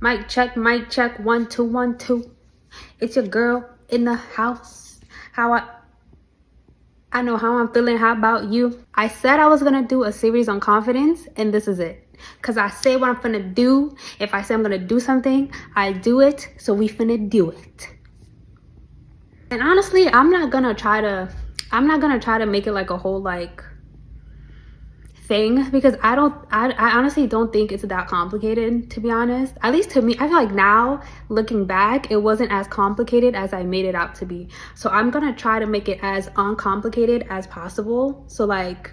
Mic check, 1 2 1 2. It's your girl in the house. I know how I'm feeling. How about you? I said I was gonna do a series on confidence, and this is it. Cause I say what I'm finna do. If I say I'm gonna do something, I do it. So we finna do it. And honestly, I'm not gonna try to make it like a whole like thing, because I honestly don't think it's that complicated, to be honest. At least to me, I feel like now looking back, it wasn't as complicated as I made it out to be. So I'm gonna try to make it as uncomplicated as possible, so like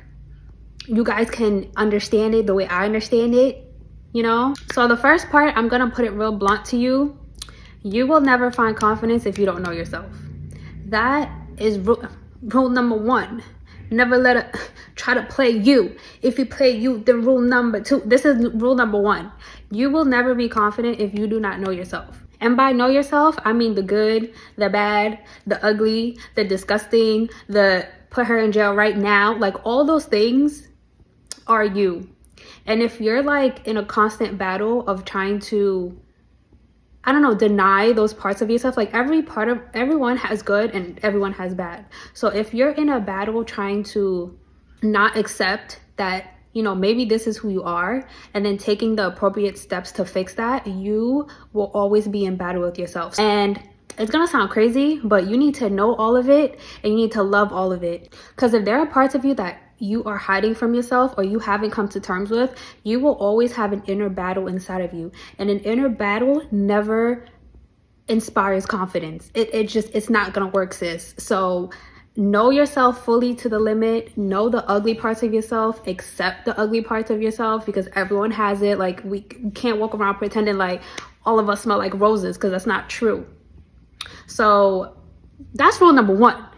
you guys can understand it the way I understand it, you know. So the first part, I'm gonna put it real blunt to you. You will never find confidence if you don't know yourself. That is rule number 1. Never let it try to play you. If you play you, then rule number 2. This is rule number 1. You will never be confident if you do not know yourself. And by know yourself, I mean the good, the bad, the ugly, the disgusting, the put her in jail right now. Like all those things are you. And if you're like in a constant battle of trying to, I don't know, deny those parts of yourself. Like everyone has good and everyone has bad. So if you're in a battle trying to not accept that, you know, maybe this is who you are, and then taking the appropriate steps to fix that, you will always be in battle with yourself. And it's gonna sound crazy, but you need to know all of it and you need to love all of it. Because if there are parts of you that you are hiding from yourself or you haven't come to terms with, you will always have an inner battle inside of you. And an inner battle never inspires confidence. It's not gonna work, sis. So know yourself fully to the limit. Know the ugly parts of yourself. Accept the ugly parts of yourself, because everyone has it. Like we can't walk around pretending like all of us smell like roses, because that's not true. So that's rule number 1.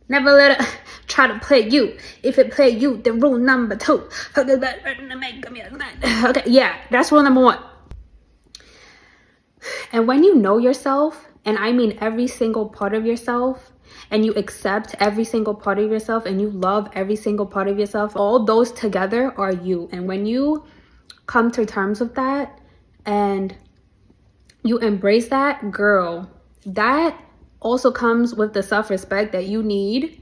Never let it try to play you. If it play you, then rule number 2. Okay, yeah, that's rule number 1. And when you know yourself, and I mean every single part of yourself, and you accept every single part of yourself, and you love every single part of yourself, all those together are you. And when you come to terms with that and you embrace that, girl, that also comes with the self-respect that you need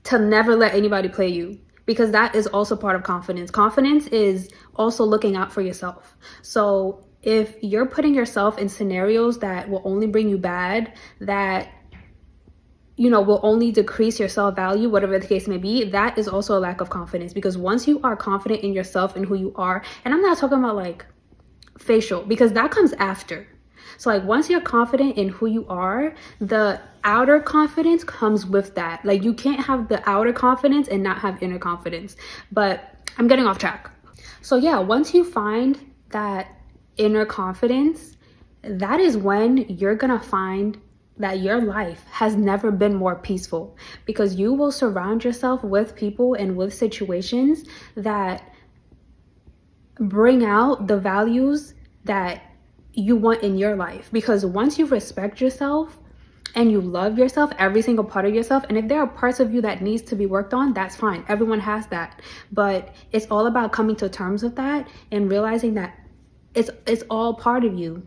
to never let anybody play you, because that is also part of confidence. Confidence is also looking out for yourself. So if you're putting yourself in scenarios that will only bring you bad, that, you know, will only decrease your self-value, whatever the case may be, that is also a lack of confidence. Because once you are confident in yourself and who you are, and I'm not talking about like facial, because that comes after. So like once you're confident in who you are, the outer confidence comes with that. Like you can't have the outer confidence and not have inner confidence. But I'm getting off track. So yeah, once you find that inner confidence, that is when you're gonna find that your life has never been more peaceful, because you will surround yourself with people and with situations that bring out the values that you want in your life. Because once you respect yourself and you love yourself, every single part of yourself, and if there are parts of you that needs to be worked on, that's fine. Everyone has that. But it's all about coming to terms with that and realizing that it's all part of you.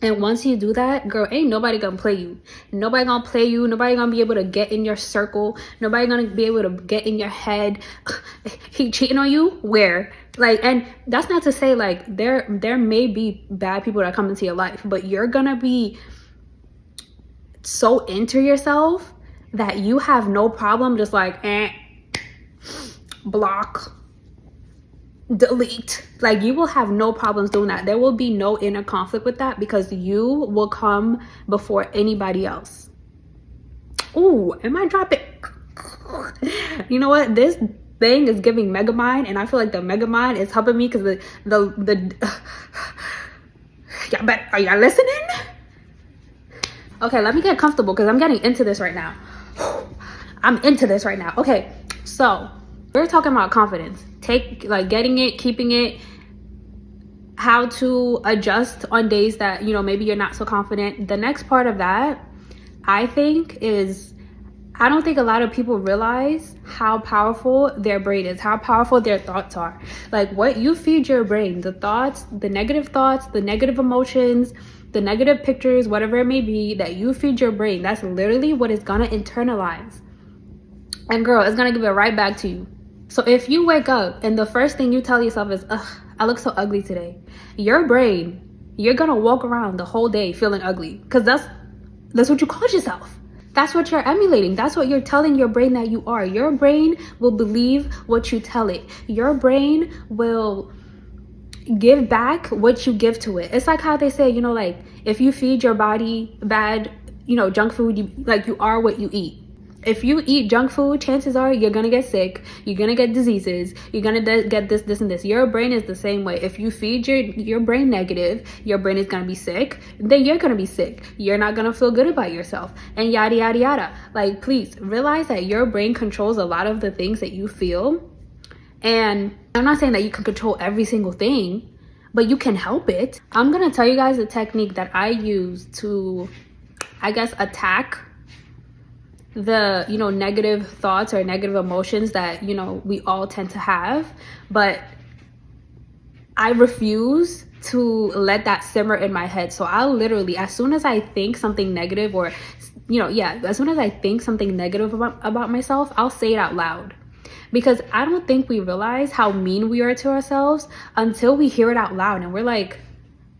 And once you do that, girl, ain't nobody gonna play you. Nobody gonna play you. Nobody gonna be able to get in your circle. Nobody gonna be able to get in your head. He cheating on you? Where? Like, and that's not to say like there may be bad people that come into your life, but you're gonna be so into yourself that you have no problem just like block, delete. Like you will have no problems doing that. There will be no inner conflict with that, because you will come before anybody else. Ooh, am I dropping? You know what? This thing is giving Megamind, and I feel like the Megamind is helping me, because the yeah, but are y'all listening? Okay, let me get comfortable, because I'm getting into this right now. I'm into this right now. Okay, so we're talking about confidence. Like getting it, keeping it, how to adjust on days that, you know, maybe you're not so confident. The next part of that, I think, is I don't think a lot of people realize how powerful their brain is, how powerful their thoughts are. Like what you feed your brain, the thoughts, the negative emotions, the negative pictures, whatever it may be that you feed your brain, that's literally what it's gonna internalize. And girl, it's gonna give it right back to you. So if you wake up and the first thing you tell yourself is, ugh, I look so ugly today, your brain, you're gonna walk around the whole day feeling ugly, because that's what you called yourself. That's what you're emulating. That's what you're telling your brain that you are. Your brain will believe what you tell it. Your brain will give back what you give to it. It's like how they say, like if you feed your body bad, junk food, you are what you eat. If you eat junk food, chances are you're gonna get sick, you're gonna get diseases, you're gonna get this and this. Your brain is the same way. If you feed your brain negative, your brain is gonna be sick, then you're gonna be sick. You're not gonna feel good about yourself, and yada yada yada. Like, please realize that your brain controls a lot of the things that you feel. And I'm not saying that you can control every single thing, but you can help it. I'm gonna tell you guys a technique that I use to, I guess, attack the negative thoughts or negative emotions that we all tend to have, but I refuse to let that simmer in my head. So I'll literally, as soon as I think something negative, or as soon as I think something negative about myself, I'll say it out loud. Because I don't think we realize how mean we are to ourselves until we hear it out loud and we're like,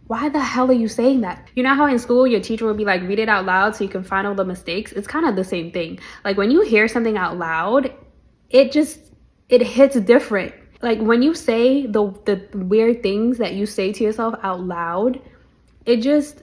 why the hell are you saying that? You know how in school your teacher would be like, read it out loud so you can find all the mistakes? It's kind of the same thing. Like when you hear something out loud, it hits different. Like when you say the weird things that you say to yourself out loud, it just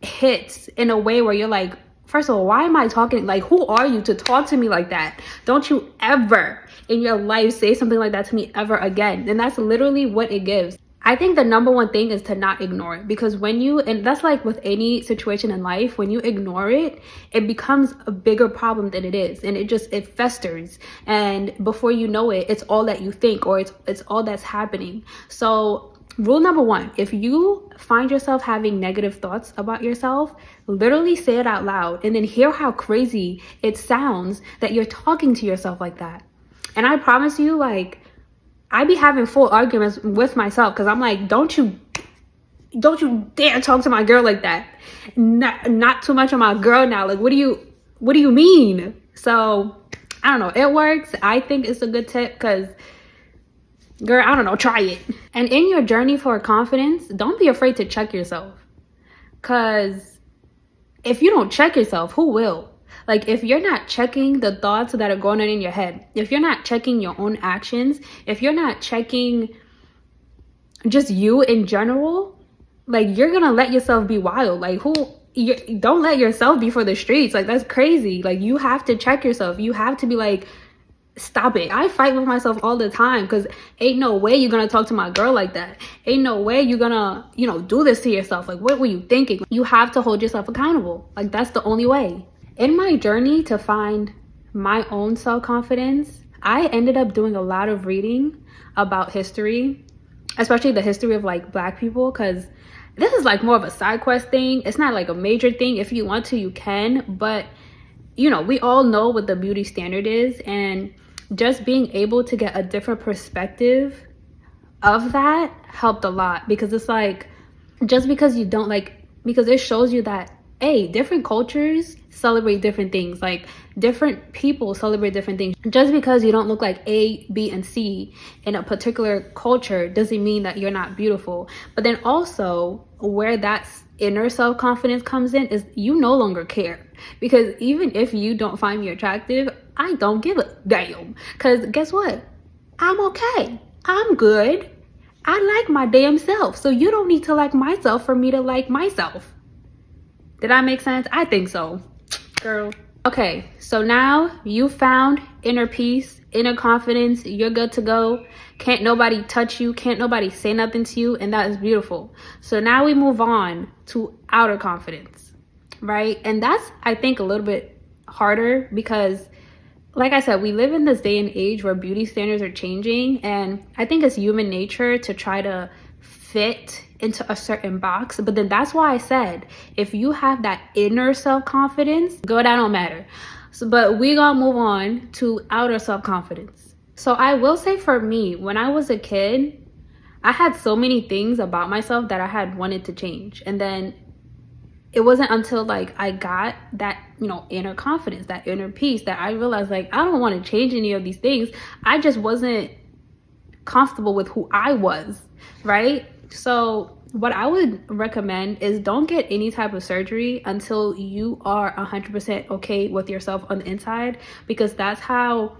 hits in a way where you're like, first of all, why am I talking? Like, who are you to talk to me like that? Don't you ever in your life say something like that to me ever again. And that's literally what it gives. I think the number one thing is to not ignore it, because and that's like with any situation in life, when you ignore it, it becomes a bigger problem than it is. And it festers. And before you know it, it's all that you think, or it's all that's happening. So rule number one, if you find yourself having negative thoughts about yourself, literally say it out loud and then hear how crazy it sounds that you're talking to yourself like that. And I promise you, like, I be having full arguments with myself because I'm like, don't you dare talk to my girl like that. Not too much of my girl now. Like, what do you mean? So I don't know. It works. I think it's a good tip because, girl, I don't know, try it. And in your journey for confidence, don't be afraid to check yourself. Because if you don't check yourself, who will? Like, if you're not checking the thoughts that are going on in your head, if you're not checking your own actions, if you're not checking just you in general, like, you're gonna let yourself be wild. Like, don't let yourself be for the streets. Like, that's crazy. Like, you have to check yourself. You have to be like, stop it. I fight with myself all the time because ain't no way you're gonna talk to my girl like that. Ain't no way you're gonna do this to yourself. Like, what were you thinking? You have to hold yourself accountable. Like, that's the only way. In my journey to find my own self-confidence, I ended up doing a lot of reading about history, especially the history of like Black people, because this is like more of a side quest thing. It's not like a major thing. If you want to, you can, but we all know what the beauty standard is, and just being able to get a different perspective of that helped a lot, because it's like, just because you don't because it shows you that, hey, different cultures celebrate different things. Like, different people celebrate different things. Just because you don't look like A, B, and C in a particular culture doesn't mean that you're not beautiful. But then also, where that inner self-confidence comes in is you no longer care. Because even if you don't find me attractive, I don't give a damn. Because guess what? I'm okay. I'm good. I like my damn self. So you don't need to like myself for me to like myself. Did that make sense? I think so, girl. Okay, so now you found inner peace, inner confidence. You're good to go. Can't nobody touch you. Can't nobody say nothing to you. And that is beautiful. So now we move on to outer confidence, right? And that's, I think, a little bit harder because, like I said, we live in this day and age where beauty standards are changing. And I think it's human nature to try to fit into a certain box. But then that's why I said, if you have that inner self-confidence, girl, that don't matter. So, but we gonna move on to outer self-confidence. So I will say, for me, when I was a kid, I had so many things about myself that I had wanted to change. And then it wasn't until like I got that, inner confidence, that inner peace, that I realized like I don't want to change any of these things. I just wasn't comfortable with who I was, right? So what I would recommend is don't get any type of surgery until you are 100% okay with yourself on the inside, because that's how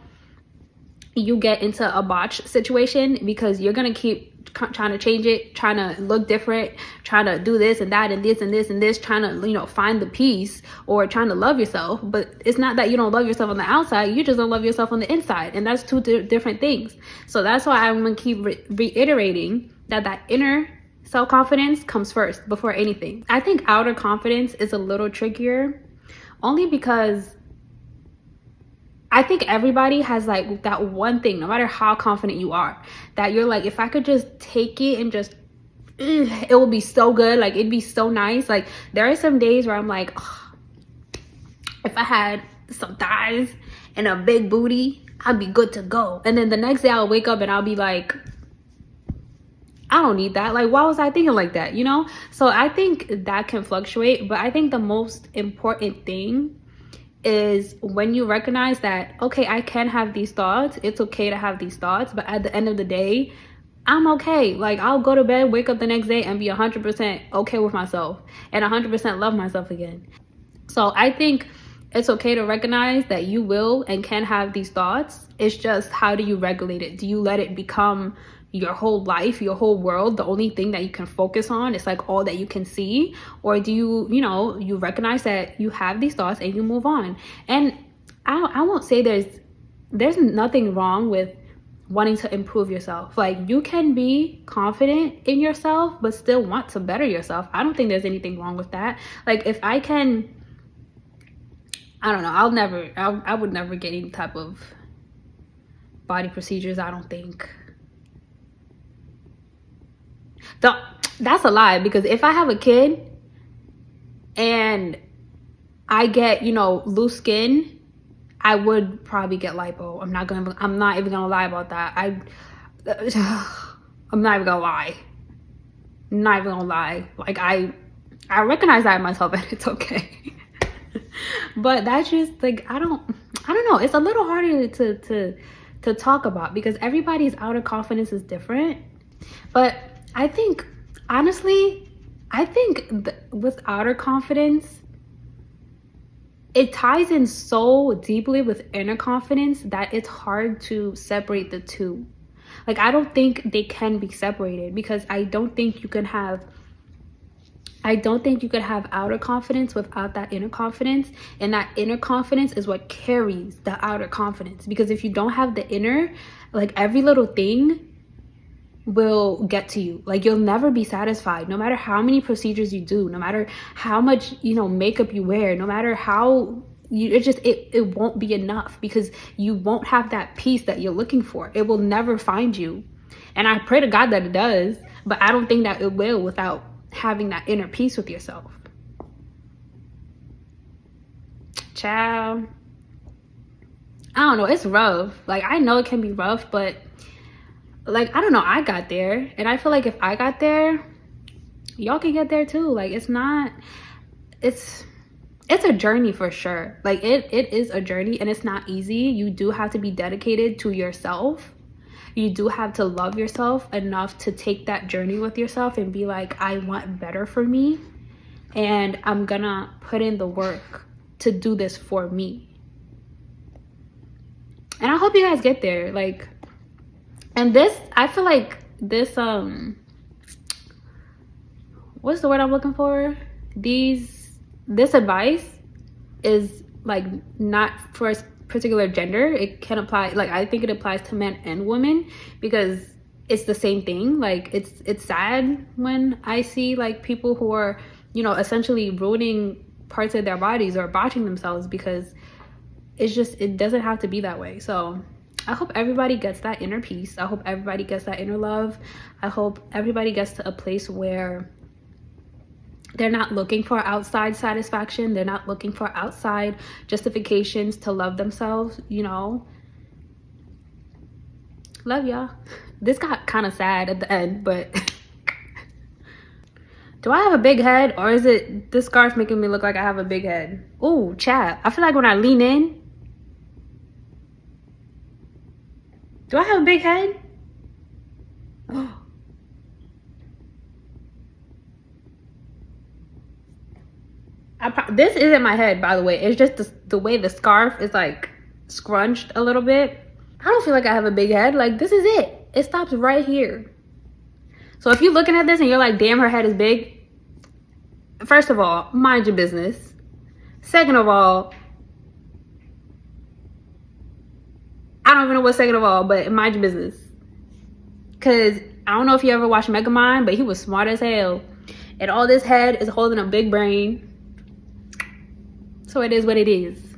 you get into a botch situation, because you're gonna keep trying to change it, trying to look different, trying to do this and that and this and this and this, trying to find the peace, or trying to love yourself. But it's not that you don't love yourself on the outside, you just don't love yourself on the inside, and that's two different things. So that's why I'm gonna keep reiterating that inner self-confidence comes first before anything. I think outer confidence is a little trickier, only because I think everybody has like that one thing, no matter how confident you are, that you're like, if I could just take it and just, it will be so good. Like, it'd be so nice. Like, there are some days where I'm like, oh, if I had some thighs and a big booty, I'd be good to go. And then the next day I'll wake up and I'll be like, I don't need that. Like, why was I thinking like that? So I think that can fluctuate. But I think the most important thing is when you recognize that, okay, I can have these thoughts. It's okay to have these thoughts. But at the end of the day, I'm okay. Like, I'll go to bed, wake up the next day and be 100% okay with myself and 100% love myself again. So I think it's okay to recognize that you will and can have these thoughts. It's just, how do you regulate it? Do you let it become your whole life, your whole world, the only thing that you can focus on? It's like all that you can see? Or do you, you recognize that you have these thoughts and you move on? And I won't say there's nothing wrong with wanting to improve yourself. Like, you can be confident in yourself but still want to better yourself. I don't think there's anything wrong with that. Like, if I can, I don't know, I would never get any type of body procedures, I don't think. That's a lie, because if I have a kid and I get, loose skin, I would probably get lipo. I'm not even gonna lie about that. I'm not even gonna lie. Like, I recognize that in myself, and it's okay. But that's just like, I don't know. It's a little harder to talk about, because everybody's outer confidence is different. But I think, honestly, with outer confidence, it ties in so deeply with inner confidence that it's hard to separate the two. Like, I don't think they can be separated, because I don't think you could have outer confidence without that inner confidence. And that inner confidence is what carries the outer confidence. Because if you don't have the inner, like, every little thing will get to you. Like, you'll never be satisfied, no matter how many procedures you do, no matter how much makeup you wear, no matter how it won't be enough, because you won't have that peace that you're looking for. It will never find you. And I pray to God that it does, but I don't think that it will without having that inner peace with yourself. Child, I don't know, it's rough. Like, I know it can be rough, but like, I don't know, I got there, and I feel like if I got there, y'all can get there too. Like, it's a journey for sure. Like, it is a journey, and it's not easy. You do have to be dedicated to yourself. You do have to love yourself enough to take that journey with yourself and be like, I want better for me, and I'm gonna put in the work to do this for me. And I hope you guys get there. Like, and this, I feel like this, what's the word I'm looking for? This advice is like not for a particular gender. It can apply, like, I think it applies to men and women, because it's the same thing. Like, it's sad when I see like people who are, essentially ruining parts of their bodies or botching themselves, because it doesn't have to be that way. So I hope everybody gets that inner peace. I hope everybody gets that inner love. I hope everybody gets to a place where They're not looking for outside satisfaction. They're not looking for outside justifications to love themselves, you know. Love y'all. This got kind of sad at the end, but do I have a big head, or is it this scarf making me look like I have a big head? Ooh, chat. I feel like when I lean in, do I have a big head? Oh. This isn't my head, by the way. It's just the way the scarf is like scrunched a little bit. I don't feel like I have a big head. Like, this is it. It stops right here. So if you're looking at this and you're like, damn, her head is big. First of all, mind your business. Second of all, I don't even know what second of all, but mind your business. Because I don't know if you ever watched Megamind, but he was smart as hell. And all this head is holding a big brain. So it is what it is.